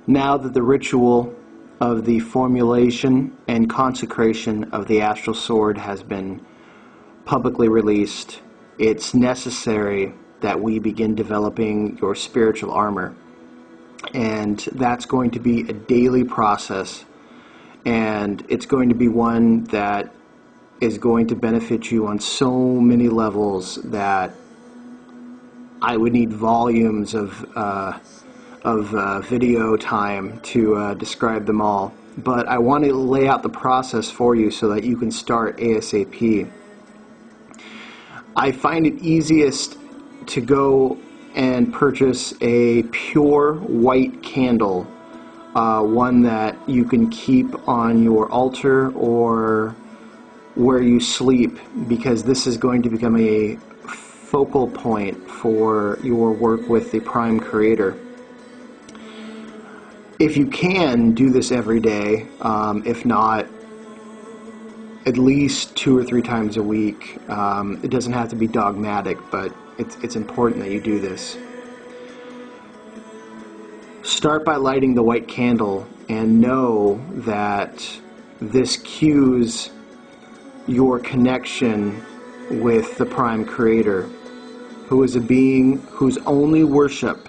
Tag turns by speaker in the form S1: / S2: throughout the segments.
S1: Now that the ritual of the formulation and consecration of the astral sword has been publicly released, it's necessary that we begin developing your spiritual armor. And that's going to be a daily process, and it's going to be one that is going to benefit you on so many levels that I would need volumes of video time to describe them all. But I want to lay out the process for you so that you can start ASAP. I find it easiest to go and purchase a pure white candle, one that you can keep on your altar or where you sleep, because this is going to become a focal point for your work with the Prime Creator. If you can, do this every day, if not at least 2 or 3 times a week. It doesn't have to be dogmatic, but it's important that you do this. Start by lighting the white candle and know that this cues your connection with the Prime Creator, who is a being whose only worship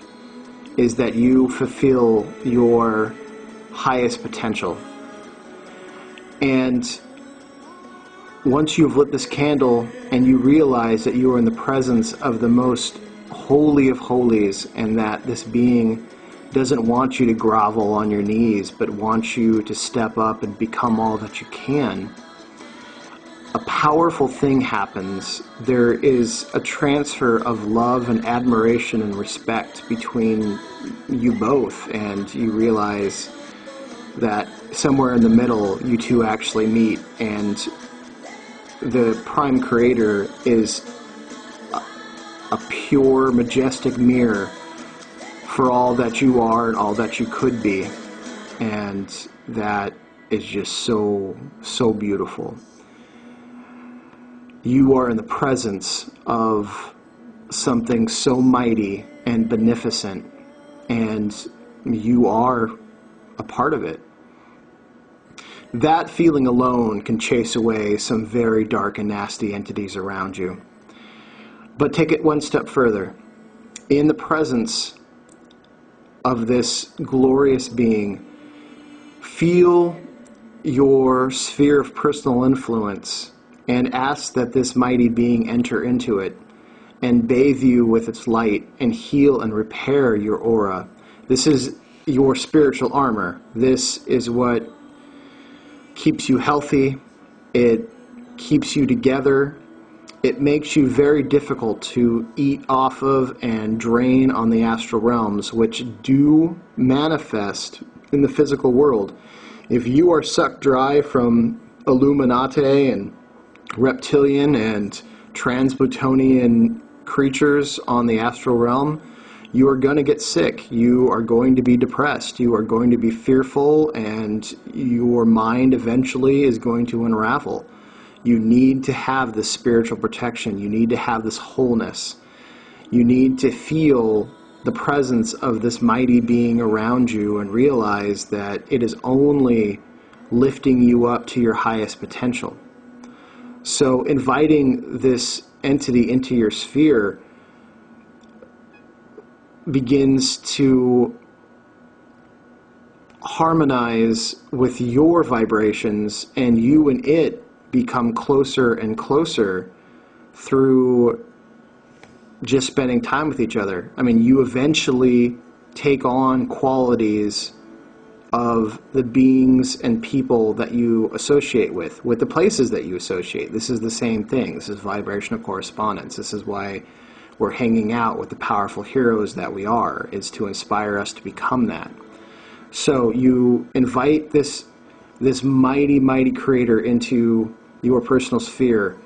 S1: is that you fulfill your highest potential. And once you've lit this candle and you realize that you are in the presence of the most holy of holies, and that this being doesn't want you to grovel on your knees, but wants you to step up and become all that you can, a powerful thing happens. There is a transfer of love and admiration and respect between you both, and you realize that somewhere in the middle you two actually meet, and the Prime Creator is a pure, majestic mirror for all that you are and all that you could be. And that is just so, so beautiful. You are in the presence of something so mighty and beneficent, and you are a part of it. That feeling alone can chase away some very dark and nasty entities around you. But take it one step further. In the presence of this glorious being, feel your sphere of personal influence and ask that this mighty being enter into it and bathe you with its light and heal and repair your aura. This is your spiritual armor. This is what keeps you healthy. It keeps you together. It makes you very difficult to eat off of and drain on the astral realms, which do manifest in the physical world. If you are sucked dry from Illuminati and reptilian and transplutonian creatures on the astral realm, you are going to get sick. You are going to be depressed. You are going to be fearful, and your mind eventually is going to unravel. You need to have this spiritual protection. You need to have this wholeness. You need to feel the presence of this mighty being around you and realize that it is only lifting you up to your highest potential. So inviting this entity into your sphere begins to harmonize with your vibrations, and you and it become closer and closer through just spending time with each other. I mean, you eventually take on qualities of the beings and people that you associate with the places that you associate. This is the same thing. This is vibrational correspondence. This is why we're hanging out with the powerful heroes that we are, is to inspire us to become that. So you invite this mighty, mighty creator into your personal sphere.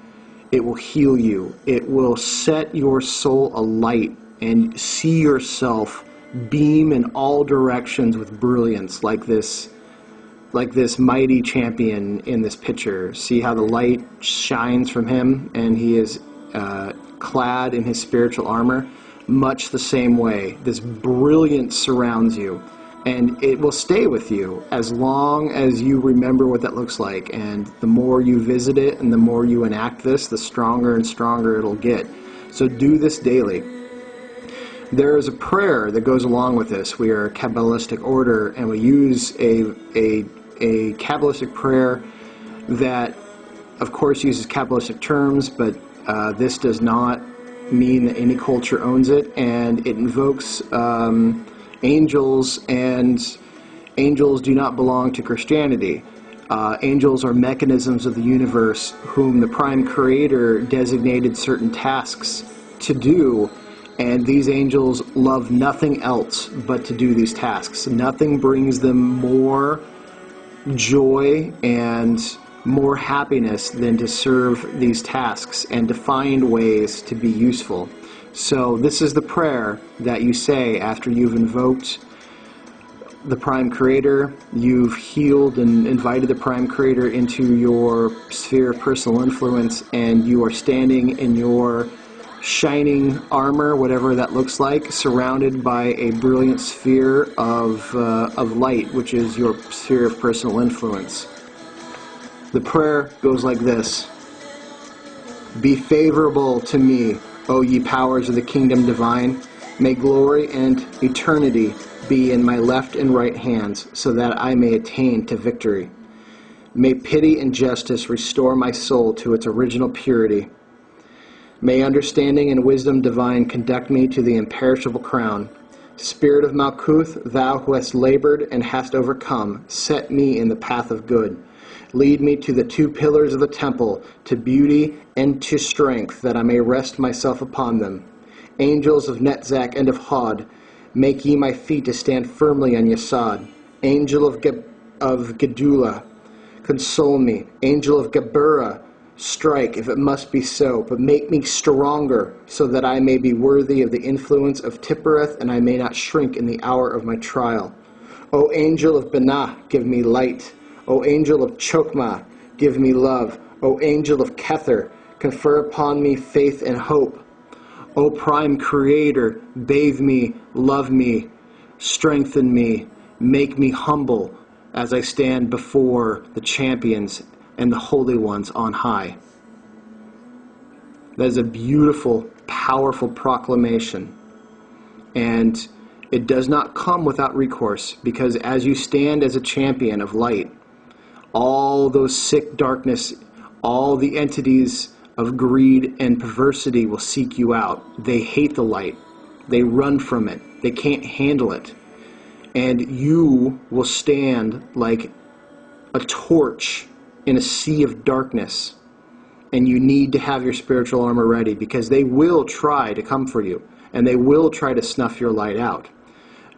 S1: It will heal you. It will set your soul alight and see yourself beam in all directions with brilliance, like this mighty champion in this picture. See how the light shines from him, and he is clad in his spiritual armor? Much the same way, this brilliance surrounds you, And it will stay with you as long as you remember what that looks like. And the more you visit it and the more you enact this, the stronger and stronger it'll get. So do this daily. There is a prayer that goes along with this. We are a Kabbalistic order, and we use a Kabbalistic prayer that, of course, uses Kabbalistic terms, but this does not mean that any culture owns it, and it invokes angels, and angels do not belong to Christianity. Angels are mechanisms of the universe whom the Prime Creator designated certain tasks to do, and these angels love nothing else but to do these tasks. Nothing brings them more joy and more happiness than to serve these tasks and to find ways to be useful. So this is the prayer that you say after you've invoked the Prime Creator, you've healed and invited the Prime Creator into your sphere of personal influence, and you are standing in your shining armor, whatever that looks like, surrounded by a brilliant sphere of light, which is your sphere of personal influence. The prayer goes like this: Be favorable to me, O ye powers of the kingdom divine. May glory and eternity be in my left and right hands, so that I may attain to victory. May pity and justice restore my soul to its original purity. May understanding and wisdom divine conduct me to the imperishable crown. Spirit of Malkuth, thou who hast labored and hast overcome, set me in the path of good. Lead me to the two pillars of the temple, to beauty and to strength, that I may rest myself upon them. Angels of Netzach and of Hod, make ye my feet to stand firmly on Yesod. Angel of Gedula, console me. Angel of Geburah, strike if it must be so, but make me stronger, so that I may be worthy of the influence of Tippereth, and I may not shrink in the hour of my trial. O angel of Benah, give me light. O angel of Chokmah, give me love. O angel of Kether, confer upon me faith and hope. O Prime Creator, bathe me, love me, strengthen me, make me humble as I stand before the champions and the holy ones on high. That is a beautiful, powerful proclamation. And it does not come without recourse, because as you stand as a champion of light, all those sick darkness, all the entities of greed and perversity will seek you out. They hate the light. They run from it. They can't handle it. And you will stand like a torch in a sea of darkness. And you need to have your spiritual armor ready, because they will try to come for you, and they will try to snuff your light out.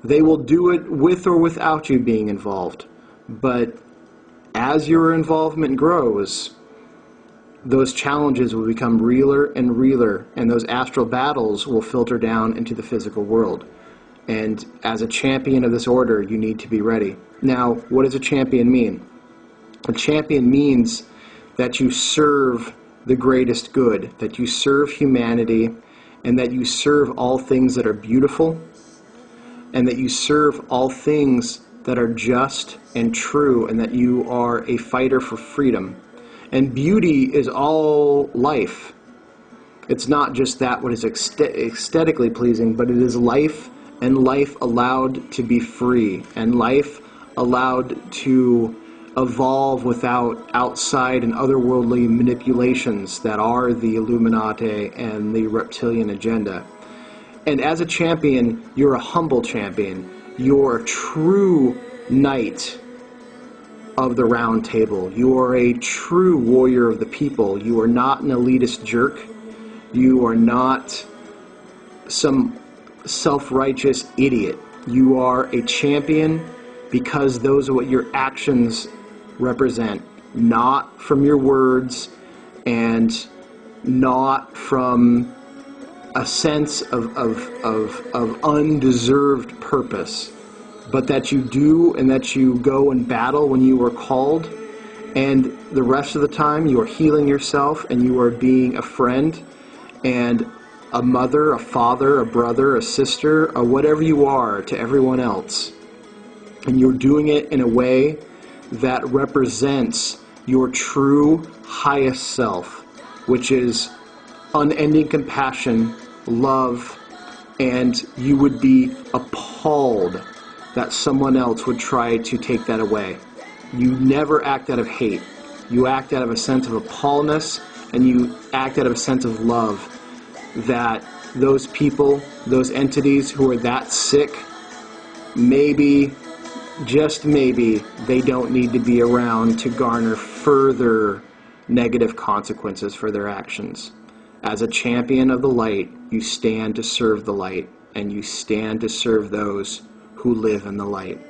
S1: They will do it with or without you being involved. But as your involvement grows, those challenges will become realer and realer, and those astral battles will filter down into the physical world. And as a champion of this order, you need to be ready. Now, what does a champion mean? A champion means that you serve the greatest good, that you serve humanity, and that you serve all things that are beautiful, and that you serve all things that are just and true, and that you are a fighter for freedom. And beauty is all life. It's not just that what is aesthetically pleasing, but it is life, and life allowed to be free, and life allowed to evolve without outside and otherworldly manipulations that are the Illuminati and the reptilian agenda. And as a champion, you're a humble champion. You're a true knight of the round table. You are a true warrior of the people. You are not an elitist jerk. You are not some self-righteous idiot. You are a champion because those are what your actions represent, not from your words and not from a sense of undeserved purpose, but that you do, and that you go and battle when you are called, and the rest of the time you are healing yourself, and you are being a friend and a mother, a father, a brother, a sister, or whatever you are to everyone else. and you're doing it in a way that represents your true highest self, which is unending compassion, love, and you would be appalled that someone else would try to take that away. You never act out of hate. You act out of a sense of appallness, and you act out of a sense of love that those people, those entities who are that sick, maybe, just maybe, they don't need to be around to garner further negative consequences for their actions. As a champion of the light, you stand to serve the light, and you stand to serve those who live in the light.